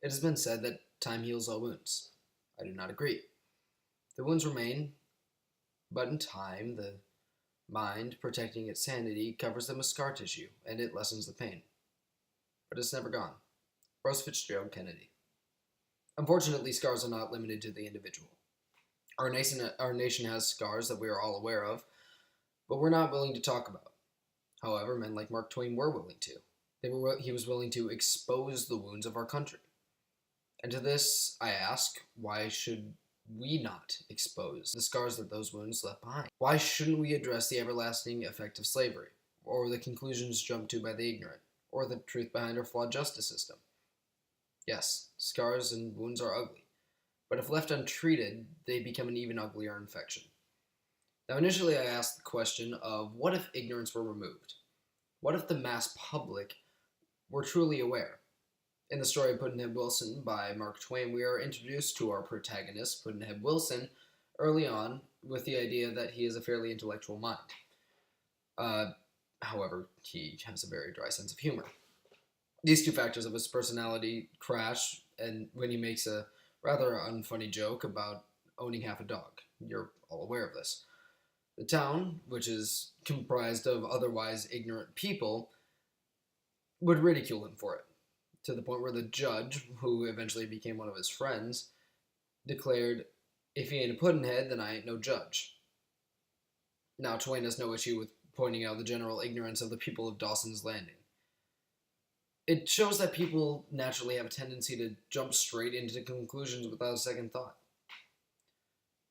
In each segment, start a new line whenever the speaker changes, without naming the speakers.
It has been said that time heals all wounds. I do not agree. The wounds remain, but in time, the mind, protecting its sanity, covers them with scar tissue, and it lessens the pain. But it's never gone. Rose Fitzgerald Kennedy. Unfortunately, scars are not limited to the individual. Our nation has scars that we are all aware of, but we're not willing to talk about. However, men like Mark Twain were willing to. He was willing to expose the wounds of our country. And to this, I ask, why should we not expose the scars that those wounds left behind? Why shouldn't we address the everlasting effect of slavery, or the conclusions jumped to by the ignorant, or the truth behind our flawed justice system? Yes, scars and wounds are ugly, but if left untreated, they become an even uglier infection. Now, initially, I asked the question of what if ignorance were removed? What if the mass public were truly aware? In the story of Puddi'nhead Wilson by Mark Twain, we are introduced to our protagonist, Puddi'nhead Wilson, early on with the idea that he is a fairly intellectual mind. However, he has a very dry sense of humor. These two factors of his personality crash, and when he makes a rather unfunny joke about owning half a dog. You're all aware of this. The town, which is comprised of otherwise ignorant people, would ridicule him for it, to the point where the judge, who eventually became one of his friends, declared, "If he ain't a puddinhead, then I ain't no judge." Now, Twain has no issue with pointing out the general ignorance of the people of Dawson's Landing. It shows that people naturally have a tendency to jump straight into conclusions without a second thought.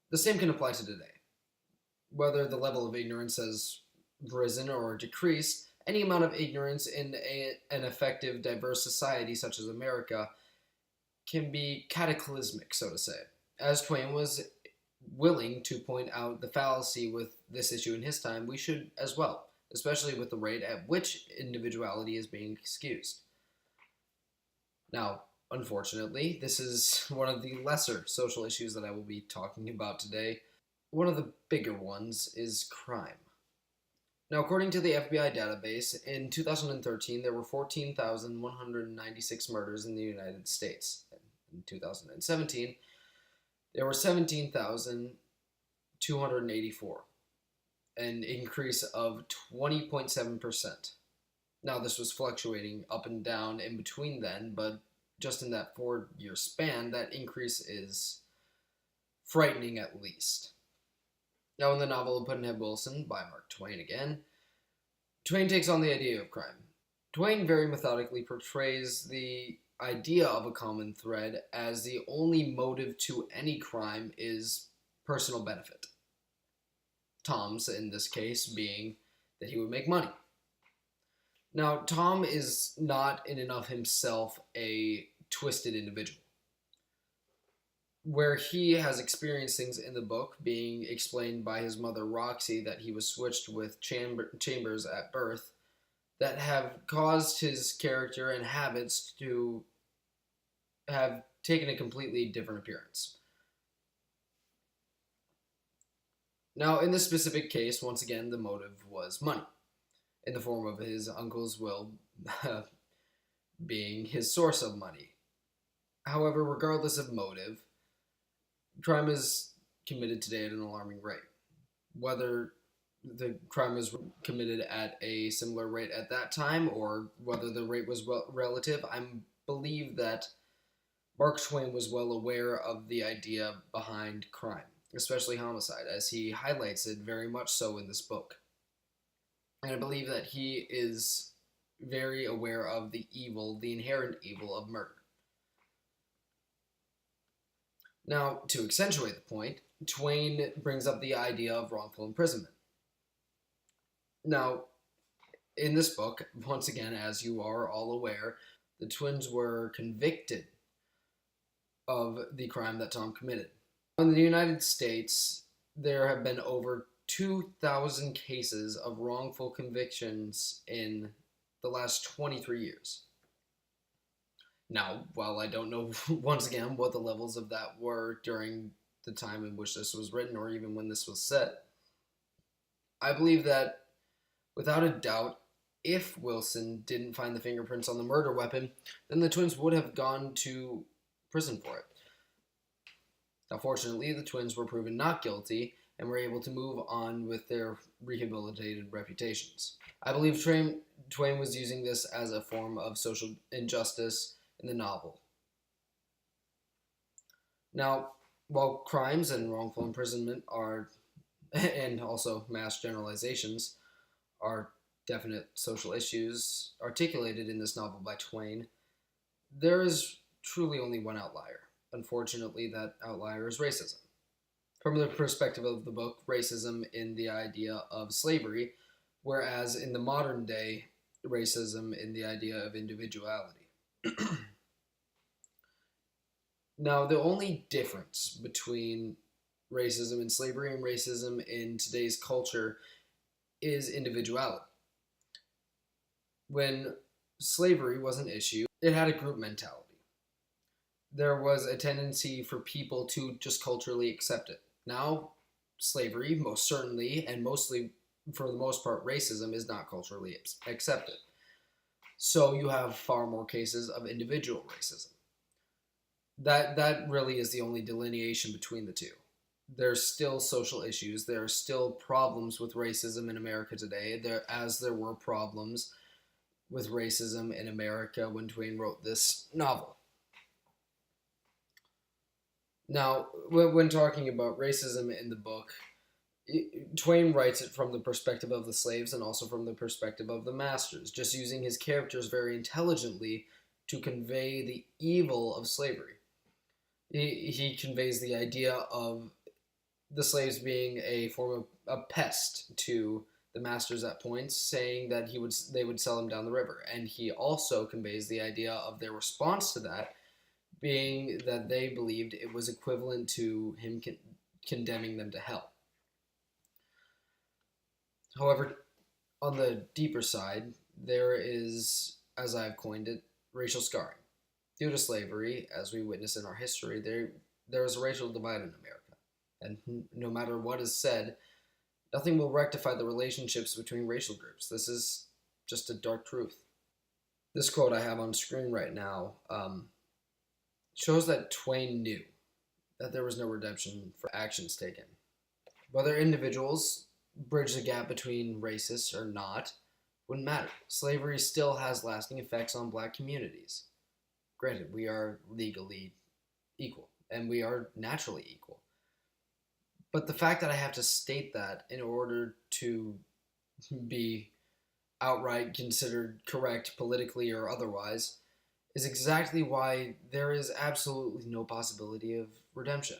The same can apply to today. Whether the level of ignorance has risen or decreased, any amount of ignorance in an effective, diverse society such as America can be cataclysmic, so to say. As Twain was willing to point out the fallacy with this issue in his time, we should as well, especially with the rate at which individuality is being excused. Now, unfortunately, this is one of the lesser social issues that I will be talking about today. One of the bigger ones is crime. Now, according to the FBI database, in 2013, there were 14,196 murders in the United States. In 2017, there were 17,284, an increase of 20.7%. Now, this was fluctuating up and down in between then, but just in that 4-year span, that increase is frightening at least. Now, in the novel Puddi'nhead Wilson by Mark Twain again, Twain takes on the idea of crime. Twain very methodically portrays the idea of a common thread as the only motive to any crime is personal benefit. Tom's, in this case, being that he would make money. Now, Tom is not in and of himself a twisted individual. Where he has experienced things in the book, being explained by his mother Roxy that he was switched with chambers at birth, that have caused his character and habits to have taken a completely different appearance. Now, in this specific case, once again, the motive was money, in the form of his uncle's will being his source of money. However, regardless of motive, crime is committed today at an alarming rate. Whether the crime was committed at a similar rate at that time or whether the rate was relative, I believe that Mark Twain was well aware of the idea behind crime, especially homicide, as he highlights it very much so in this book. And I believe that he is very aware of the evil, the inherent evil of murder. Now, to accentuate the point, Twain brings up the idea of wrongful imprisonment. Now, in this book, once again, as you are all aware, the twins were convicted of the crime that Tom committed. In the United States, there have been over 2,000 cases of wrongful convictions in the last 23 years. Now, while I don't know, once again, what the levels of that were during the time in which this was written or even when this was set, I believe that, without a doubt, If Wilson didn't find the fingerprints on the murder weapon, then the twins would have gone to prison for it. Now, fortunately, the twins were proven not guilty and were able to move on with their rehabilitated reputations. I believe Twain was using this as a form of social injustice in the novel. Now, while crimes and wrongful imprisonment are, and also mass generalizations, are definite social issues articulated in this novel by Twain, there is truly only one outlier. Unfortunately, that outlier is racism. From the perspective of the book, racism in the idea of slavery, whereas in the modern day, racism in the idea of individuality. Now, the only difference between racism in slavery and racism in today's culture is individuality. When slavery was an issue, it had a group mentality. There was a tendency for people to just culturally accept it. Now, slavery, most certainly, and mostly for the most part, racism is not culturally accepted. So you have far more cases of individual racism. That really is the only delineation between the two. There's still social issues. There are still problems with racism in America today, as there were problems with racism in America when Twain wrote this novel. Now, when talking about racism in the book, Twain writes it from the perspective of the slaves and also from the perspective of the masters, just using his characters very intelligently to convey the evil of slavery. He conveys the idea of the slaves being a form of a pest to the masters at points, saying that they would sell him down the river. And he also conveys the idea of their response to that being that they believed it was equivalent to him condemning them to hell. However, on the deeper side, there is, as I've coined it, racial scarring. Due to slavery, as we witness in our history, there is a racial divide in America. And no matter what is said, nothing will rectify the relationships between racial groups. This is just a dark truth. This quote I have on screen right now shows that Twain knew that there was no redemption for actions taken. Whether individuals bridge the gap between racists or not wouldn't matter. Slavery still has lasting effects on black communities. Granted, we are legally equal, and we are naturally equal. But the fact that I have to state that in order to be outright considered correct politically or otherwise is exactly why there is absolutely no possibility of redemption.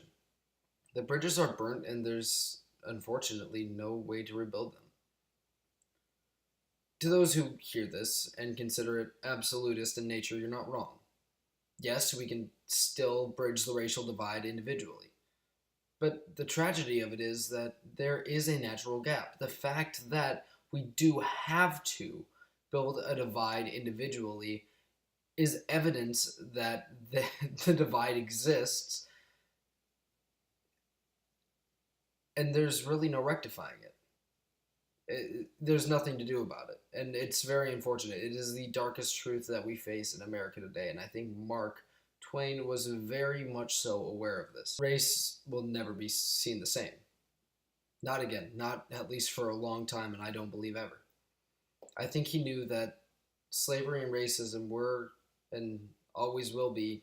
The bridges are burnt, and there's unfortunately no way to rebuild them. To those who hear this and consider it absolutist in nature, you're not wrong. Yes, we can still bridge the racial divide individually. But the tragedy of it is that there is a natural gap. The fact that we do have to build a divide individually is evidence that the divide exists, and there's really no rectifying it. There's nothing to do about it, and it's very unfortunate. It is the darkest truth that we face in America today, and I think Mark Twain was very much so aware of this. Race will never be seen the same. Not again, not at least for a long time, and I don't believe ever. I think he knew that slavery and racism were and always will be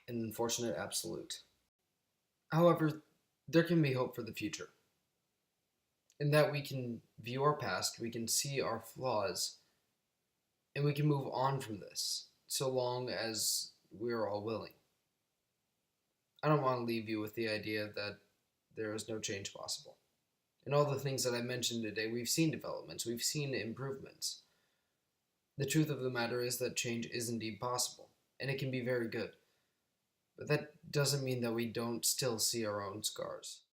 an unfortunate absolute. However, there can be hope for the future. In that we can view our past, we can see our flaws, and we can move on from this, so long as we're all willing. I don't want to leave you with the idea that there is no change possible. In all the things that I mentioned today, we've seen developments, we've seen improvements. The truth of the matter is that change is indeed possible, and it can be very good. But that doesn't mean that we don't still see our own scars.